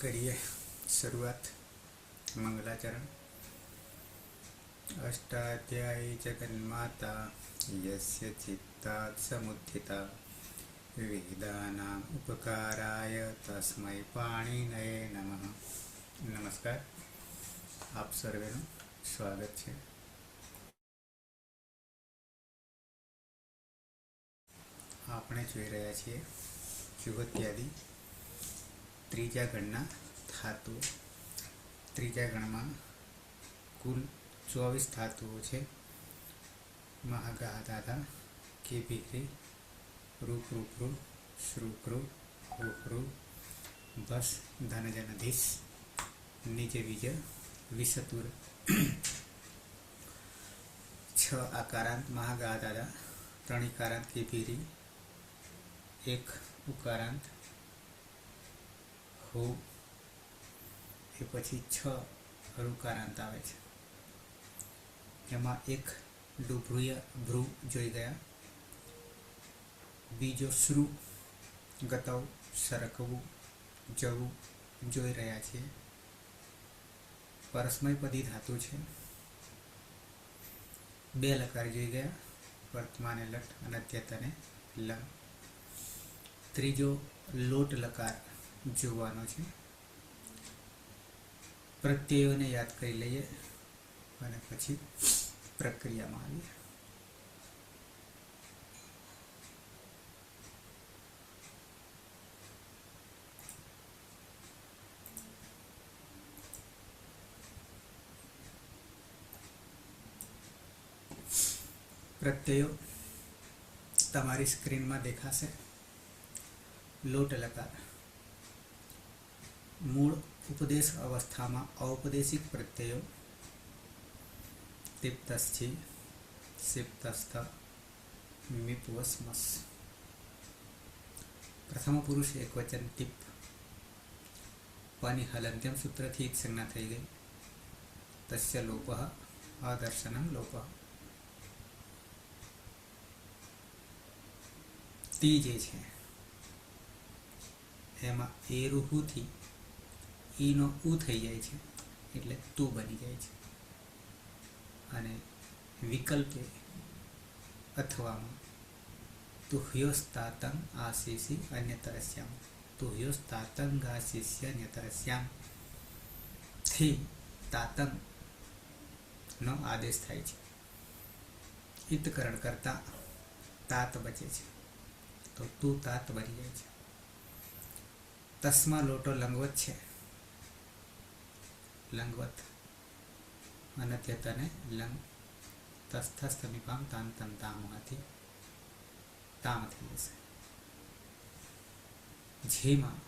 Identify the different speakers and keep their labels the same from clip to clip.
Speaker 1: करिए शुरुआत। मंगलाचरण। अष्टाध्यायी जगन्माता यस्य चित्तात् समुत्थिता वेदानाम् उपकाराय तस्मै पाणिनये नमः। नमस्कार, आप सर्वेનું સ્વાગત છે। આપણે જોઈ રહ્યા છીએ જુગત્યાદિ ત્રીજા ગણના ધાતુઓ। ત્રીજા ગણમાં કુલ 24 ધાતુઓ છે। મહાગા દાદા કે ભીરી રૂપ રૂપરૂ શ્રુકૃ રૂપરૂ બસ ધનજનધીશ નિજ વિજ વિષતુર। 6 આકારાંત મહાગા દાદા, 3 ઇકારાંત કે ભીરી, 1 ઉકારાંત હો, એ પછી 6 ઋકારાંત આવે છે। એમાં 1 ડુભ્રુય ભ્રુ જોઈ ગયા, બીજો શ્રુ ગતવ સરકવું જવું જોઈ રહ્યા છીએ। પરસ્મયપદી ધાતુ છે। 2 લકાર જોઈ ગયા, વર્તમાને લટ અને અદ્યતને લંગ। ત્રીજો લોટ લકાર જોવાનો છે। પ્રત્યયોને યાદ કરી લઈએ અને પછી પ્રક્રિયામાં આવીએ। પ્રત્યયો તમારી સ્ક્રીનમાં દેખાશે। લોટ લકાર મૂળ ઉપદેશ અવસ્થામાં ઔપદેશિક પ્રત્યયો તિપ્તશ્ચિ સિપ્તસ્થ મિપવસ્મસ। પ્રથમ પુરુષ એકવચન તિપ, પની હલંત્યમ સૂત્રથી જ સંજ્ઞા થઈ ગઈ। તસ્ય લોપઃ અદર્શનમ લોપઃ। તી જે છે એમાં એરુહુથી ઈનો ઉ થઈ જાય છે એટલે તું બની જાય છે, અને વિકલ્પે અથવામાં તુહ્યોસ્તાતંગ આશીષી અન્યતરસ્યામ, તુહ્યોસ્તાતંગ આશીષ્ય અન્યતરસ્યામ થી તાતંગ નો આદેશ થાય છે। હિતકરણ કરતા તાત બચે છે તો તું તાત બની જાય છે। તસ્મા લોટો લંગવત છે, લંગવત અનત્યતને લંગ। તસ્થસ્થમિપામ તાન તન તામમાંથી તામ થઈ જશે। જેમાં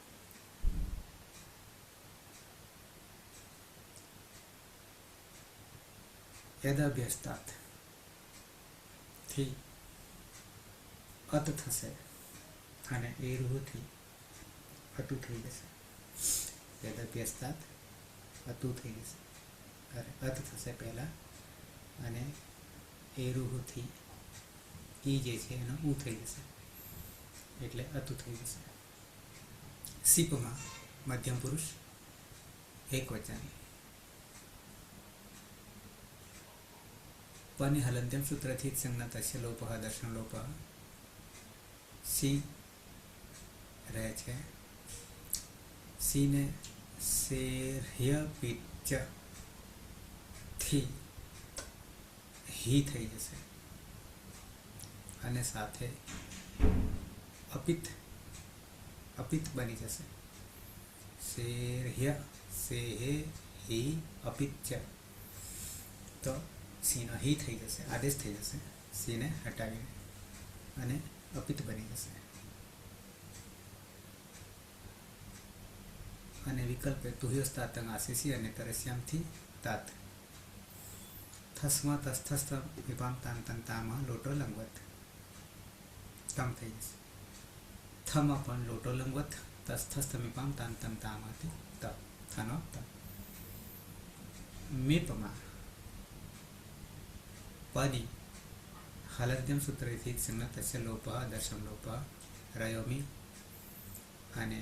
Speaker 1: યદાભ્યસ્તાત થી અત થશે અને એરુહથી અતુ થઈ જશે। યદાભ્યસ્તાત અતુ થઈ જશે, અત થશે પહેલા, અને એરુહથી ઈ જે છે એનો ઉ થઈ જશે એટલે અતુ થઈ જશે। સીપમાં મધ્યમ પુરુષ એકવચન, પની હલંત્યમ સૂત્રથી જ સંજ્ઞા તસ્ય લોપઃ દર્શન લોપઃ। સી રહે છે, સીને શેર્ય પિચ્ચ થી હી થઈ જશે, અને સાથે અપિત અપિત બની જશે। શેર્ય સેહે હી અપિચ્ચ, તો સીનો હી થઈ જશે, આદેશ થઈ જશે સીને હટાવીને, અને અપિત બની જશે। અને વિકલ્પે તુહ્યોસ્તાતંગ આશીષી અને તરસ્યામથી તાત। થસ્મા તસ્થસ્થ વિભામ તાન તન તામાં લોટો લંગવત, તમ થઈ જશે। થમાં પણ લોટો લંગવત, તસ્થસ્થ વિભામ તાન તન તામાંથી ત, થનો ત। મીપમાં પદી હલંત્યમ સૂત્રથી સંજ્ઞા તસ્ય લોપઃ દર્શન લોપઃ રયોમી, અને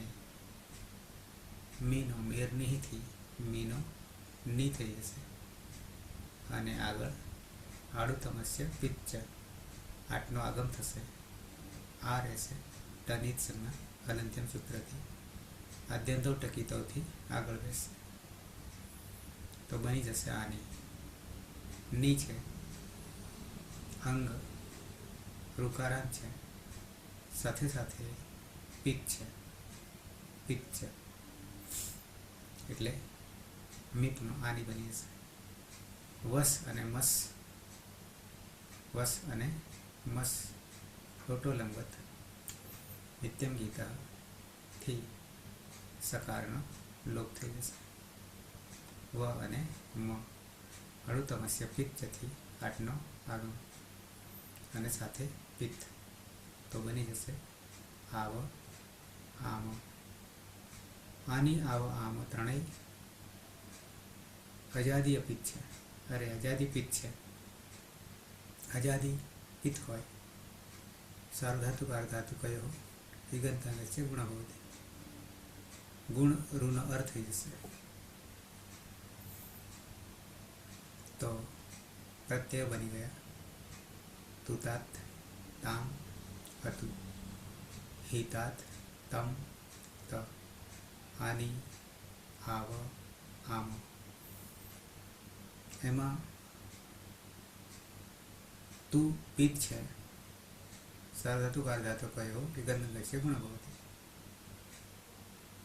Speaker 1: મીનો મેર નીથી મીનો ની થઈ જશે. અને આગળ આડું તમસ્ય પિત્ચ, આટનો આગમ થશે, આ રહેશે ટનિત સંજ્ઞા હલંત્યમ સૂત્રથી આદ્યંતો ટકીતોથી આગળ રહેશે. તો બની જશે આની ની છે અંગ ઋકારાંત છે, સાથે સાથે પિત્ત છે, પિત્ત એટલે મીપનો આની બની જશે. વસ અને મસ, વસ અને મસ લોટોલંગત નિત્યમ ગીતા થી સકારનો લોપ થઈ જશે. વ અને મ અડુતમસ્ય પિત્તથી આઠનો આગમ અને સાથે પિત્ત, તો બની જશે આવ આમ. આની આવ આમ ત્રણેય અજાદી અપિત્ત છે. અરે અજાદી પિત્ત છે. અજાદી પિત્ત હોય સાર્વધાતુ પારધાતુ કયો વિગંતાંગ છે ગુણ ભવતી, ગુણ ઋનો અર્થ થઈ જશે. તો પ્રત્યય બની ગયા તુતાત તામ હતું, હિતાત તમ ત, આની આવ આમ. એમાં તું પિત્ત છે સાર્વધાતુ પારધાતુ કયો વિગંતાંગ છે ગુણ ભવતી.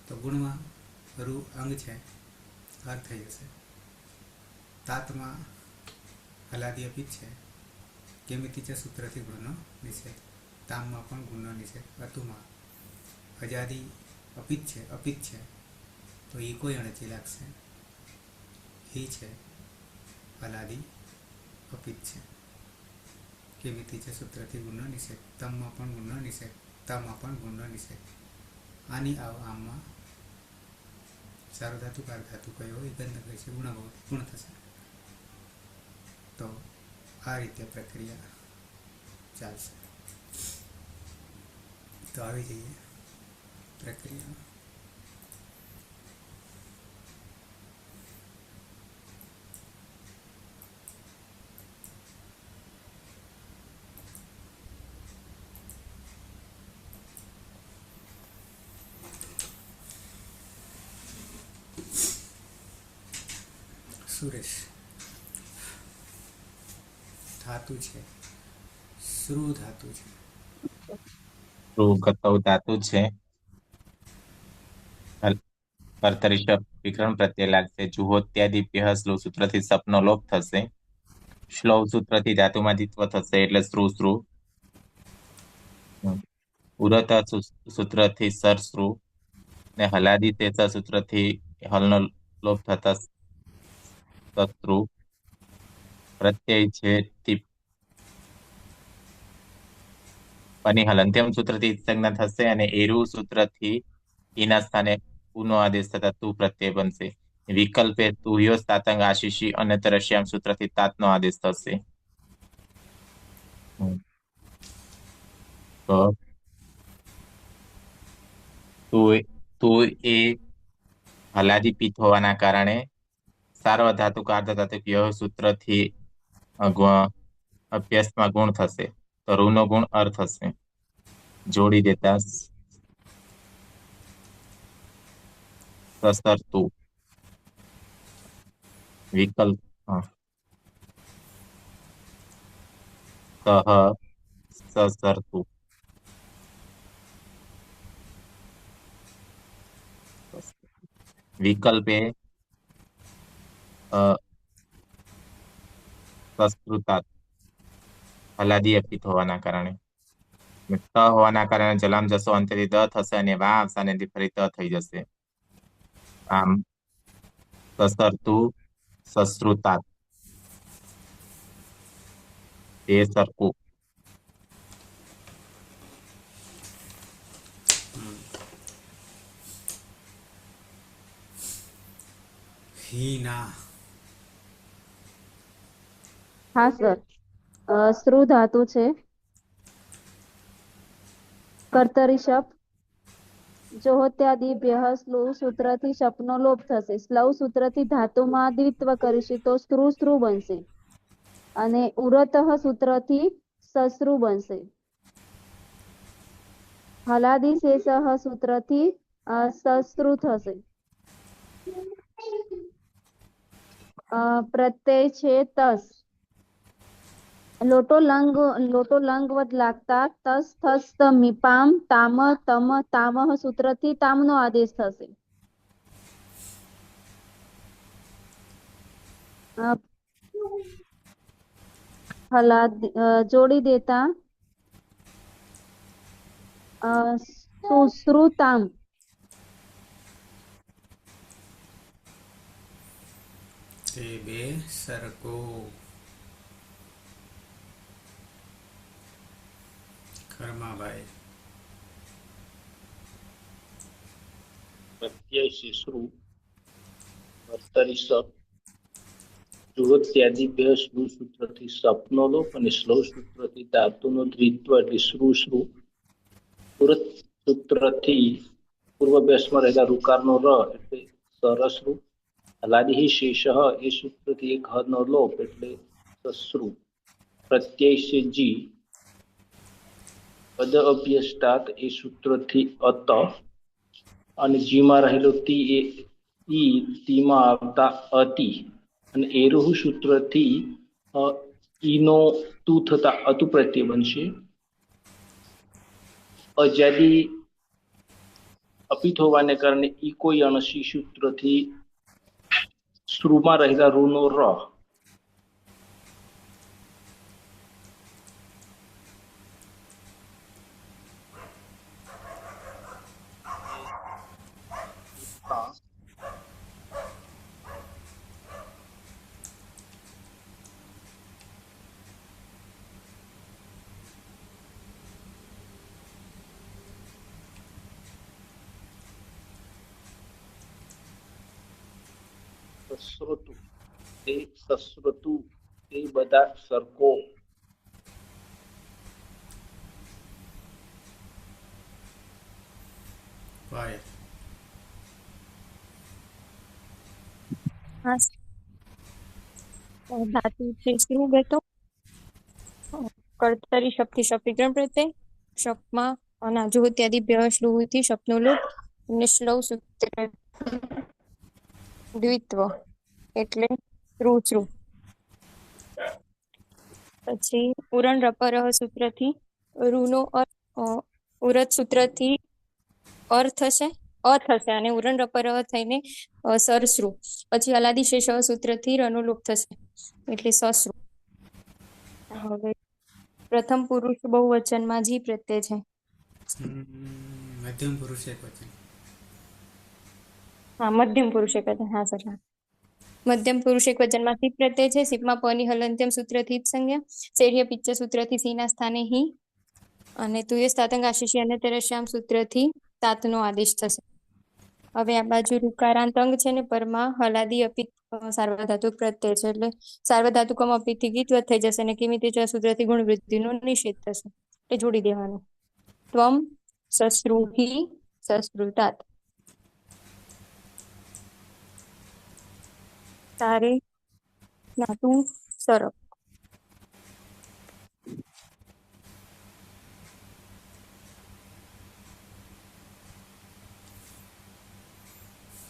Speaker 1: તો ગુણમાં રૂ અંગ છે, અર્થ થઈ જશે. તાતમાં હલાદી અપિત છે, કેમિતિ સૂત્રથી ગુણનો નિષેધ. તામમાં પણ ગુણનો નિષેધ. અતુમાં અજાદી અપિત છે તો એ કોઈ અણચી લાગશે. ઈ છે હલાદી અપિત છે, કેમિતિ સૂત્રથી ગુણનો નિષેધ. તમમાં પણ ગુણનો નિષેધ, તમાં પણ ગુણનો નિષેધ. આની આવ આમમાં સાર્વધાતુ પારધાતુ કયો એ ગંધ છે ગુણ ગુણ થશે. તો આ રીતે પ્રક્રિયા ચાલશે. તો આવી જઈએ પ્રક્રિયામાં. સુરેશ ધાતુ છે, શ્રુ ધાતુ છે.
Speaker 2: ગતૌ ધાતુ છે. કર્તરી શબ્દ વિકરણ પ્રત્યય લાગશે. જુહોત્યાદિપ્ય શ્લોક સૂત્રથી સપનો લોપ થશે. શ્લોક સૂત્રથી ધાતુમાં દ્વિત્વ થશે એટલે શ્રુ. ઉરત સૂત્રથી સરશ્રુ ને હલાદી તેસા સૂત્રથી હલનો લોપ થતા શત્રુ. પ્રત્યય છે ટીપ. અને હલંત્યમ સૂત્રથી સંજ્ઞા થશે અને એરુ સૂત્રથી ઈના સ્થાને ઉનો આદેશ થતા તું પ્રત્યય બનશે. વિકલ્પે તુહ્યો તાતંગ આશીષી અને તરશ્યામ સૂત્રથી તાતનો આદેશ થશે. તો તું એ હલાદી પિત્ત હોવાના કારણે સાર્વધાતુક અર્ધધાતુક ય સૂત્રથી અભ્યાસમાં ગુણ થશે. તો રૂનો ગુણ અર્થ થશે. જોડી દેતા સસરતુ વિકલ્પ સહ સસરતુ. વિકલ્પે સંસ્કૃતાત હલાદી અપિત હોવાના કારણે. ત હોવાના કારણે જલામ જશો અંતેથી દ થશે અને વા આવશે અને ફરી ત થઈ જશે. આમ સસરતુ સશ્રુતાત એ સરખું.
Speaker 1: હીના
Speaker 3: હા સર, શ્રુ ધાતુ છે. કર્તરી શબ્દ જોહોત્યાદિભ્યઃ સ્લુહ સૂત્રથી શપનો લોપ થશે. સ્લવ સૂત્રથી ધાતુમાં દ્વિત્વ કરીશું તો સ્ત્રુ બનશે અને ઉરતઃ સૂત્રથી સસૃ બનશે. હલાદી શેષઃ સૂત્રથી સસૃ થશે. પ્રત્યય છે તસ. લોટો લંગવત લાગતા તસ થસ મીપામ તામ તમ તામહ સૂત્રથી તામનો આદેશ થશે. જોડી દેતા સુશ્રુતામ.
Speaker 1: તે બે સરકો. કર્માભાઈ.
Speaker 4: પ્રત્યય શિશ્રુ વર્તરી સપ જુહોત્યાદિભ્ય શ્રુ સૂત્રથી સપનો લોપ અને શ્લવ સૂત્રથી ધાતુનો દ્વિત્વ એટલે શ્રુ. ઉરત સૂત્રથી પૂર્વાભ્યાસમાં રહેલા રુકારનો ર એટલે સરસૃ. હલાદિ શેષ એ સૂત્રથી એક હનો લોપ એટલે સસૃ. પ્રત્યય છે જી પદ અભ્યસ્તાત એ સૂત્રથી અત અને જીમાં રહેલો તી એ ઈ તીમાં આવતા અતિ અને એરુહ સૂત્રથી ઈનો તું થતા અતુ પ્રત્યય બનશે. અજાદી અપિત હોવાને કારણે ઈકો યણસી સૂત્રથી શ્રુમાં રહેલા રૂનો ર. સસ્રતુ તે સસ્રતુ તે બધા સરકો.
Speaker 1: ભાઈ.
Speaker 5: હા ધાતુ છે શું બેતો કર્તરી શક્તિ શક્તિગ્રહણ પ્રત્યય શપમાં અને જોહોત્યાદિભ્ય શ્લુથી શપનો લોપ અને શ્લવ સૂત્ર દ્વિત્વ એટલે શ્રુ. પછી ઉરણ રપરહ સૂત્રથી રૂનો ઉરત સૂત્રથી થશે અને ઉરણ રપરહ થઈને સરશ્રુ. પછી હલાદી શેષ સૂત્રથી રનો લોપ થશે એટલે સસૃ. હવે પ્રથમ પુરુષ બહુવચનમાં જી પ્રત્યય છે.
Speaker 1: મધ્યમ પુરુષ એક વચન.
Speaker 5: હા મધ્યમ પુરુષ એક વચન. હા સર મધ્યમ પુરુષ એક વચનમાં સી પ્રત્યય છે. સીપમાં પની હલંત્યમ સૂત્રથી જ સંજ્ઞા. શેર્ય પિચ્ચ સૂત્રથી સીના સ્થાને હી અને તુય સ્થાતંગ આશીષી અને તેરશ્યામ સૂત્રથી તાતનો આદેશ થશે. હવે આ બાજુ રુકારાંત અંગ છે ને પરમાં હલાદી અપિત સાર્વધાતુક પ્રત્યય છે એટલે સાર્વધાતુકમ અપિતથી ગીતવત થઈ જશે અને કિમિતિ સૂત્રથી ગુણવૃદ્ધિનો નિષેધ થશે એટલે જોડી દેવાનું. ત્વમ સસૃહી સસૃતાત. તારે ના તું સરપ.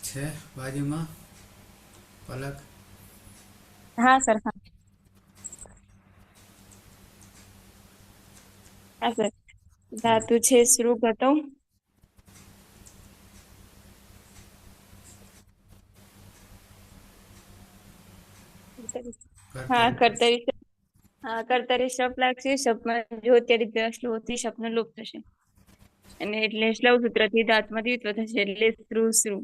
Speaker 1: છે બાજુમાં પલક.
Speaker 5: હા સર હા સર ધાતુ છે શ્રુગતો. હા કર્તરી શપ લાગશે. શપમાં જો અત્યારે શ્લોથી શપનો લોપ થશે અને એટલે શ્લવ સૂત્રથી ધાત્મ દ્વિત્વ થશે એટલે શ્રુ.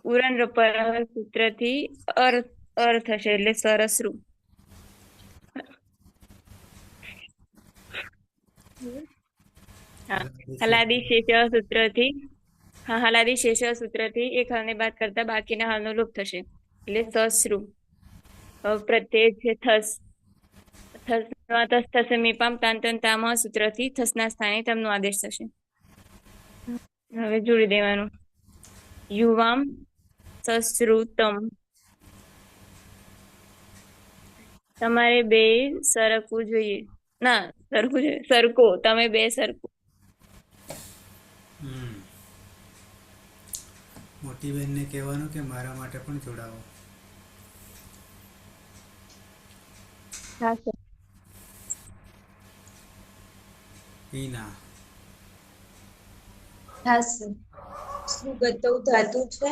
Speaker 5: ઉરણ રપર સૂત્રથી થશે એટલે સરશ્રુ. હા હલાદી શેષ સૂત્રથી હલાદી શેષ સૂત્રથી એક હાલને બાદ કરતા બાકીના હાલનો લોપ થશે એટલે સસૃ. પ્રત્યય છે થસ. થસ થશે મીપામ તાંતન તામહ સૂત્રથી થસના સ્થાને તમનો આદેશ થશે. હવે જોડી દેવાનું. યુવામ સશ્રુતમ. તમારે બે સરખવું જોઈએ. ના, સરખું જોઈએ. સરકો. તમે બે સરકો.
Speaker 1: મોટી બહેનને કહેવાનું કે મારા માટે પણ જોડાવો.
Speaker 3: હા સર.
Speaker 1: હિના.
Speaker 6: હા સર. સુગતૌ ધાતુ છે.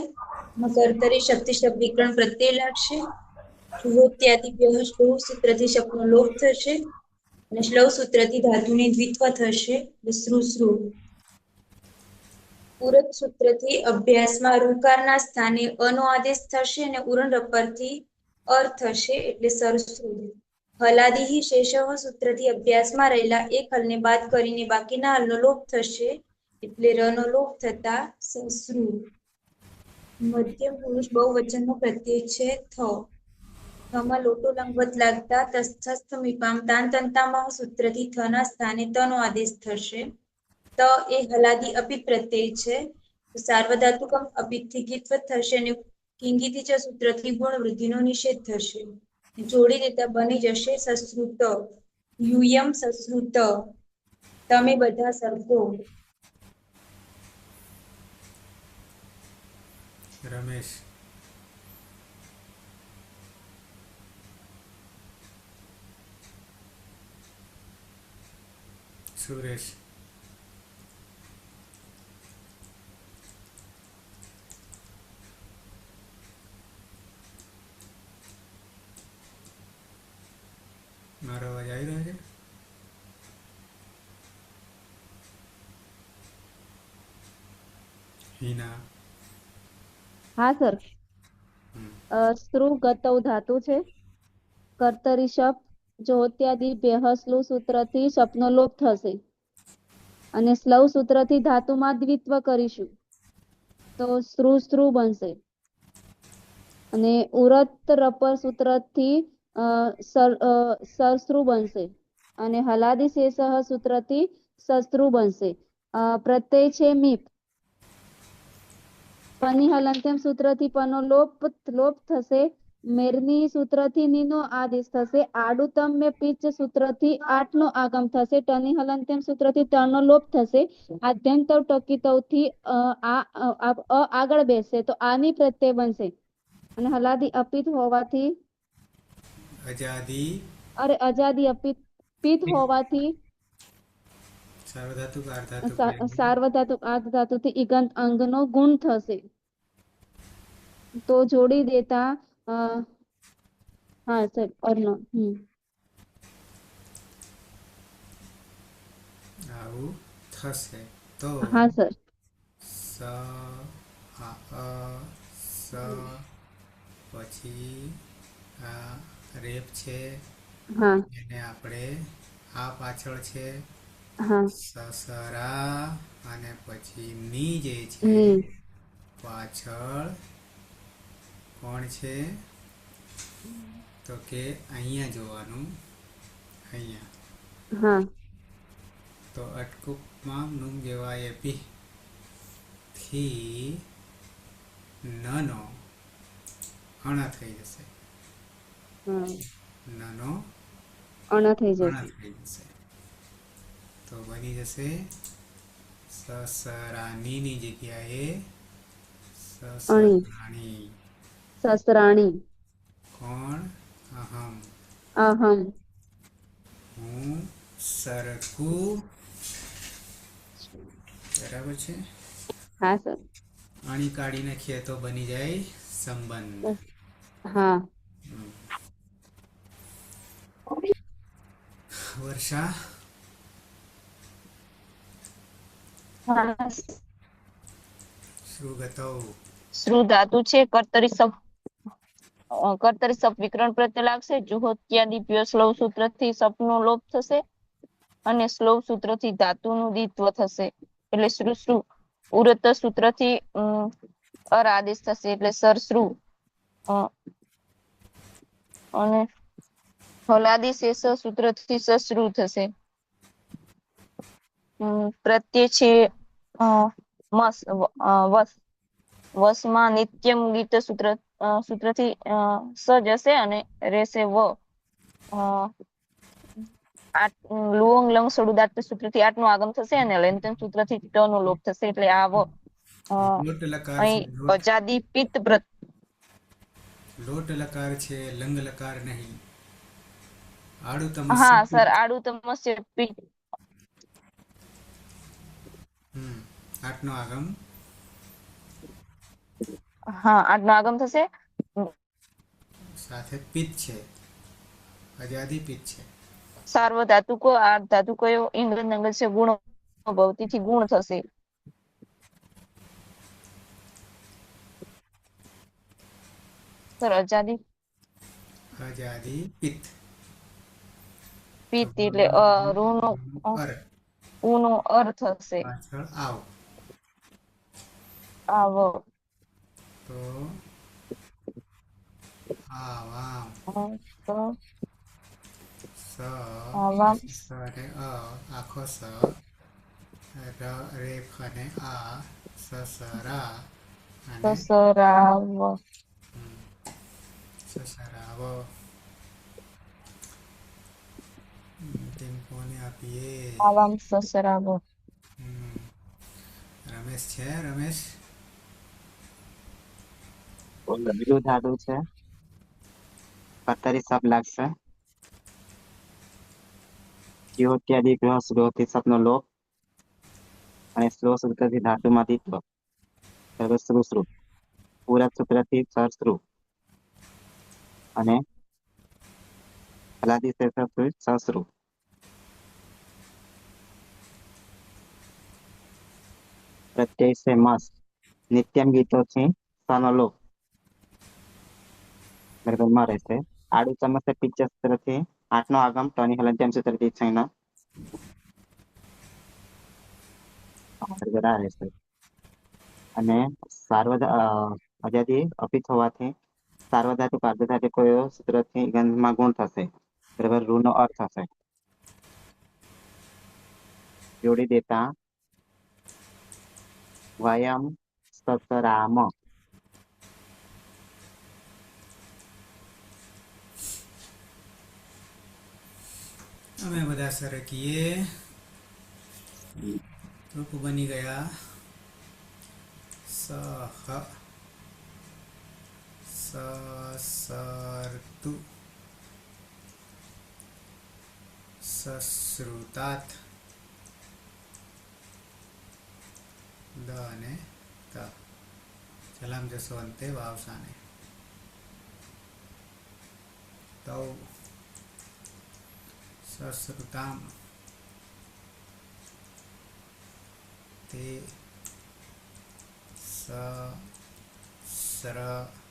Speaker 6: કર્તરી શક્તિ શબ્દ વિકરણ પ્રત્યય લાગશે. જુહોત્યાદિભ્યઃ શ્લોહ સૂત્રથી શબ્દનો લોપ થશે અને શ્લવ સૂત્રથી ધાતુની દ્વિત્વ થશે. શ્રુ. પૂરક સૂત્રથી અભ્યાસમાં ઋકારના સ્થાને અનો આદેશ થશે અને ઉરણ રપરથી અર થશે એટલે સરશ્રુ. હલાદિ શેષઃ સૂત્રથી અભ્યાસમાં રહેલા એક હલને બાદ કરીને બાકીના હલનો લોપ થશે એટલે રનો લોપ થતા સશ્રુ. મધ્યમ પુરુષ બહુવચનનો પ્રત્યય છે થ. થમાં લોટો લંગવત લાગતા તસ્થસ્થ મીમાંગ તાંતંતામાં સૂત્રથી થના સ્થાને તનો આદેશ થશે. ત એ હલાદી અપિત પ્રત્યય છે. સાર્વધાતુકમ અપિતથી ગીતવત થશે અને કિંગીથી ચ સૂત્રથી ગુણ વૃદ્ધિનો નિષેધ થશે. જોડી દેતા બની જશે સશ્રુત. યુયમ સશ્રુત. તમે બધા સરખો.
Speaker 1: રમેશ. સુરેશ. મારો અવાજ આવી રહ્યો છે? હિના.
Speaker 3: હા સર. સ્ત્રુગતૌ ધાતુ છે. કર્તરી શપ જોત્યાદિભ્યઃ શ્લુ સૂત્રથી શપનો લોપ થશે અને સ્લવ સૂત્રથી ધાતુમાં દ્વિત્વ કરીશું તો સ્ત્રુ બનશે અને ઉરત રપર સૂત્રથી સરસ્ત્રુ બનશે અને હલાદી શેષઃ સૂત્રથી શસ્ત્રુ બનશે. પ્રત્યય છે મીપ. પની હલંત્યમ સૂત્રથી પનો લોપ થશે. મેરની સૂત્રથી નીનો આદેશ થશે. આડુતમ મે પિચ સૂત્રથી આઠનો આગમ થશે. ટની હલંત્યમ સૂત્રથી તનો લોપ થશે. આદ્યંતવ ટકીતવથી આગળ બેસશે તો આની પ્રત્યય બનશે અને હલાદી અપિત હોવાથી અજાદી અપિત હોવાથી
Speaker 1: સાર્વધાતુક
Speaker 3: સાર્વધાતુક આર્ધ ધાતુથી ઈગંત અંગનો ગુણ થશે. તો જોડી દેતા હા સર અર્ણ.
Speaker 1: આવું થશે તો
Speaker 3: હા સર.
Speaker 1: સ સ પછી આ રેપ છે
Speaker 3: હા
Speaker 1: એને આપણે આ પાછળ છે
Speaker 3: હા
Speaker 1: સસરા અને પછી ની જે છે પાછળ કોણ છે તો કે અહીંયા જોવાનું. અહીંયા
Speaker 3: હા
Speaker 1: તો અટકુપમાં નુમ જેવાય પી થી નનો અણા થઈ જશે. નનો
Speaker 3: અણ થઈ
Speaker 1: અણા
Speaker 3: જશે.
Speaker 1: થઈ જશે તો બની જશે સસરાની જગ્યાએ
Speaker 3: અણી
Speaker 1: સસરાણી.
Speaker 3: સસરાણી.
Speaker 1: કોણ? અહમ.
Speaker 3: અહમ.
Speaker 1: હું સરખું. બરાબર છે.
Speaker 3: હા સર.
Speaker 1: અણી કાઢી નાખીએ તો બની જાય સંબંધ.
Speaker 3: હા.
Speaker 1: વર્ષા. શ્રુગતૌ.
Speaker 7: શ્રુ ધાતુ છે. કર્તરી સપ વિકરણ પ્રત્યય લાગશે. જુહોત્યાદિભ્ય શ્લવ સૂત્રથી સપનો લોપ થશે અને શ્લોવ સૂત્રથી ધાતુનું દ્વિત્વ થશે એટલે શ્રુ. ઉરત સૂત્રથી અર આદેશ થશે એટલે સરશ્રુ. અને હલાદી શેષ સૂત્રથી સશ્રુ થશે. પ્રત્યય છે વસ વસમાં નિત્યમ ગીત સૂત્રથી સ જશે અને રહેશે વ લુઓંગ લંગ સડું દાંત સૂત્રથી આઠનું આગમ થશે અને લેંતન સૂત્રથી ટ નો લોપ થશે એટલે આ વ
Speaker 1: લોટ લકાર છે
Speaker 7: અહીં
Speaker 1: લોટ
Speaker 7: અજાદી પિત્ત
Speaker 1: લોટ લકાર છે લંગ લકાર નહીં આડું તમસ્ય
Speaker 7: હા સર આડું તમસ્ય પિત્ત
Speaker 1: આઠનો આગમ
Speaker 7: હા આઠનો આગમ થશે
Speaker 1: સાથે પિત્ત છે અજાદી પિત્ત છે
Speaker 7: સાર્વધાતુકો આ ધાતુકયો ઇંગ્લન નંગલ છે ગુણ ભવતીથી ગુણ થશે સર અજાદી
Speaker 1: અજાદી પિત્ત
Speaker 7: પિત્ત એટલે રૂનો
Speaker 1: અર
Speaker 7: ઉનો અર્થ થશે
Speaker 1: પાછળ આવ
Speaker 7: આવ
Speaker 1: તો આવામ સ
Speaker 7: આવામ
Speaker 1: સ અને આખો સ રેફ અને આ સસરા અને
Speaker 7: સસરાવ
Speaker 1: સસરાવ ટેમ્પોને આપીએ
Speaker 7: આવામ સસરાવ
Speaker 1: રમેશ છે રમેશ
Speaker 8: વિરુદ્ધાડુ છે કતરી શબ્દ લાગશે ઇત્યાદિ ગ્રહ સ્ત્રોથી શબ્દનો લોપ અને સ્લો સૂત્રથી ધાતુમાં દિત્વ શ્રુશ્રુ પૂરક સૂત્રથી સરશ્રુ અને ફલાદી સશ્રુ પ્રત્યય છે મસ નિત્યમ ગીતોથી સનો લોપ બરાબરમાં રહેશે આડું ચમચે પિચ્ચ સૂત્રથી આઠનો આગમ ટની હલંત્યમ સૂત્રથી છનો બરાબર રહેશે અને અજાદી અપિત હોવાથી સાર્વધાતુક અર્ધધાતુક સૂત્રથી ગંધમાં ગુણ થશે બરાબર રૂનો અર્થ થશે જોડી દેતા વયમ સસરામ
Speaker 1: અમે બધા સરકીએ રૂપ બની ગયા સહ સસરતુ સશ્રુતાત દ અને ત ચલામ જશો અંતે વાવસાને તૌ સશ્રુતામ તે સસ્રતુ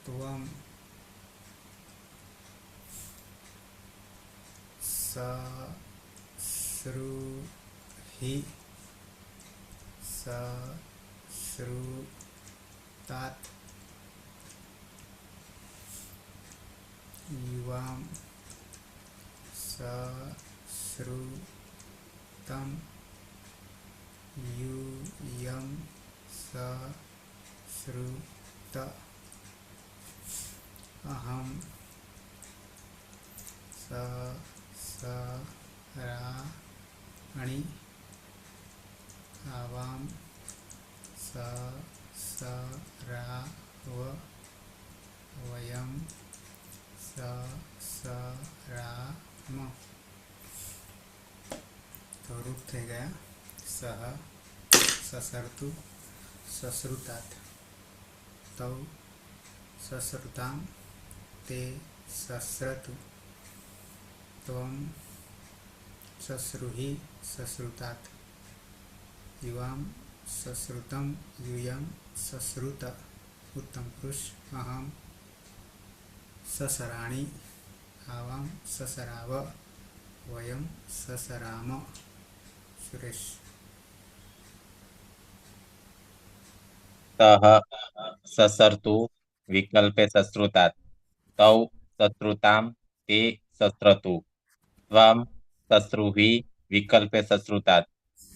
Speaker 1: ત્વમ સશ્રુહિ સશ્રુતાત યુવામ સશ્રુતમ यूयं सश्रुत अहं ससराणि आवां ससराव वयं ससराम तो रूप થઈ ગયા સહ સસરતુ સશ્રુતાત તૌ સશ્રુતામ તે સશ્રતુ ત્વમ સશ્રુહિ સશ્રુતાત યુવામ સશ્રુતમ यूयं सश्रुत उत्तम पुरुष अहम ससराणि आवां ससराव वयं ससराम सुरेश
Speaker 2: सह ससर्तु विकल्पे सश्रुतात् तौ सश्रुतां ते सश्रतु त्वं शश्रुहि विकल्पे शश्रुतात्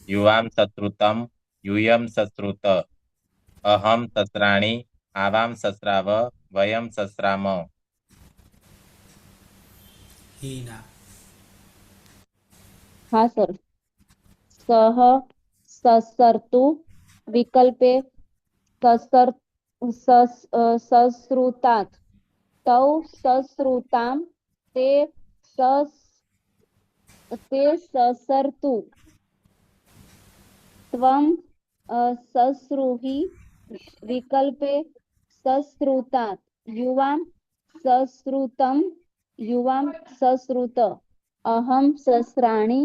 Speaker 2: युवां शश्रुतं यूयं शश्रुत अहं शस्त्राणि आवां शस्राव वयं शस्राम
Speaker 1: हीना
Speaker 3: हाँ सर। सह ससर्तु विकल्पे सश्रुतात् तौ सश्रुतां ते ससर्तु त्वं सश्रुहि विकल्पे सश्रुतात् युवां सश्रुतं युवां सश्रुत अहं शस्त्राणि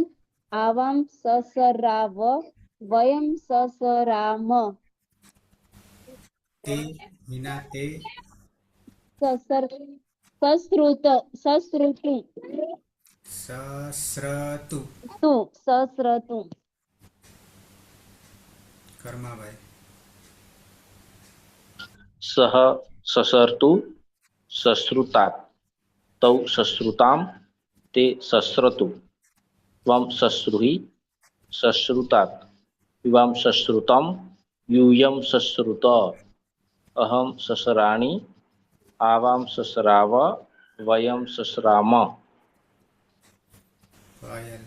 Speaker 3: आवां ससराव वयं ससराम
Speaker 1: ते हीना ते
Speaker 3: सश्रुतु
Speaker 1: सस्रतु
Speaker 3: सस्रतु
Speaker 1: कर्माभाई
Speaker 4: सह ससर्तु सश्रुतात् तौ सश्रुतां ते सस्रतु त्वं सश्रुहि सश्रुतात् युवां सश्रुतं यूयं सश्रुत अहं ससराणि आवां ससराव वयं ससराम
Speaker 1: पायल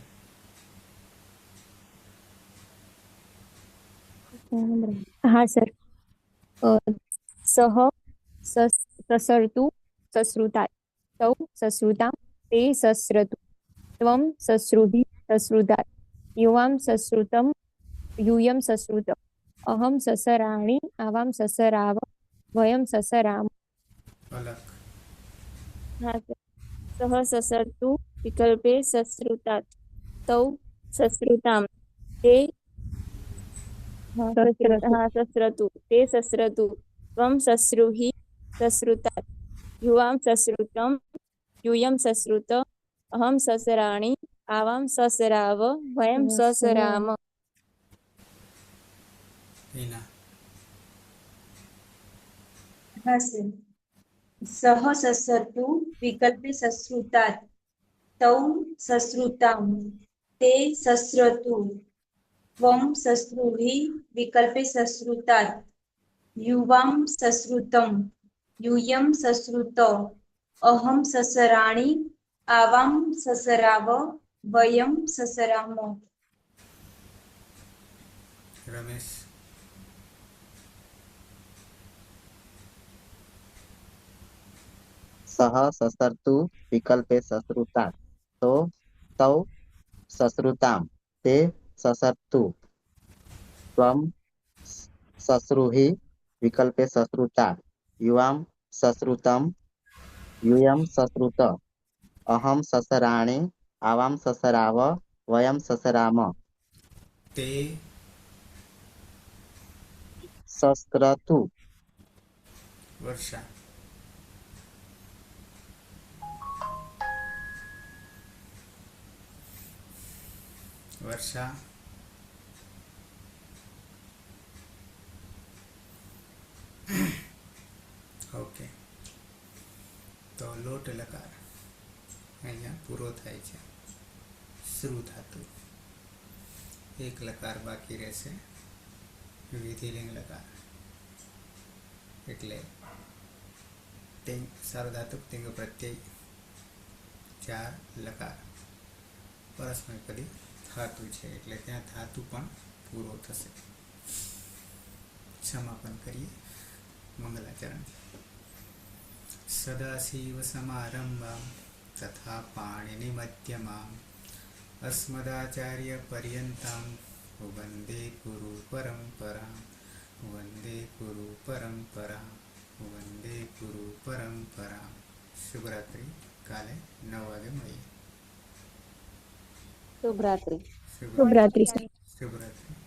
Speaker 5: हाँ सर। सह ससर्तु सश्रुतात् तौ सश्रुतां ते सस्रतु त्वं सश्रुहि सश्रुतात् युवां सश्रुतं यूयं सश्रुत अहं ससराणि आवां ससराव वयं ससराम
Speaker 1: अलग
Speaker 5: हाँ सर। सह ससर्तु विकल्पे सश्रुतात् तौ सश्रुतां ते सस्रतु ते सस्रतु त्वं सश्रुहि सश्रुतात् युवां सश्रुतं यूयं सश्रुत अहं ससराणि आवां ससराव वयं ससराम
Speaker 1: हीना
Speaker 6: हाँ सर। सह ससर्तु विकल्पे सश्रुतात् तौ सश्रुतां ते सस्रतु त्वं सश्रुहि विकल्पे सश्रुतात् युवां सश्रुतं यूयं सश्रुत अहं ससराणि आवां ससराव वयं ससराम
Speaker 1: रमेश
Speaker 8: सह ससर्तु विकल्पे सश्रुतात् तो तौ सश्रुतां ते ससर्तु त्वं सश्रुहि विकल्पे सश्रुतात् युवां सश्रुतं यूयं सश्रुत अहं ससराणि आवां ससराव वयं ससराम
Speaker 1: ते
Speaker 8: सस्रतु
Speaker 1: वर्षा वर्षा ઓકે તો લોટ લકાર અહીંયા પૂરો થાય છે શ્રુ ધાતુ એક લકાર બાકી રહેશે વિધિલિંગ લકાર એટલે તિંગ સાર્વધાતુક તિંગ પ્રત્યય 4 લકાર પરસ્મયપદી ધાતુ છે એટલે ત્યાં ધાતુ પણ પૂરો થશે સમાપન કરીએ મંગલાચરણ સદાશિવ સમારંભાં તથા પાણિનિ મધ્યમાં અસ્મદાચાર્ય પર્યંતાં વંદે ગુરુ પરંપરાં વંદે ગુરુ પરંપરાં વંદે ગુરુ પરંપરાં શુભરાત્રિ કાલે 9 વાગે મળીએ
Speaker 3: શુભરાત્રિ
Speaker 5: શુભરાત્રિ સર
Speaker 1: શુભરાત્રિ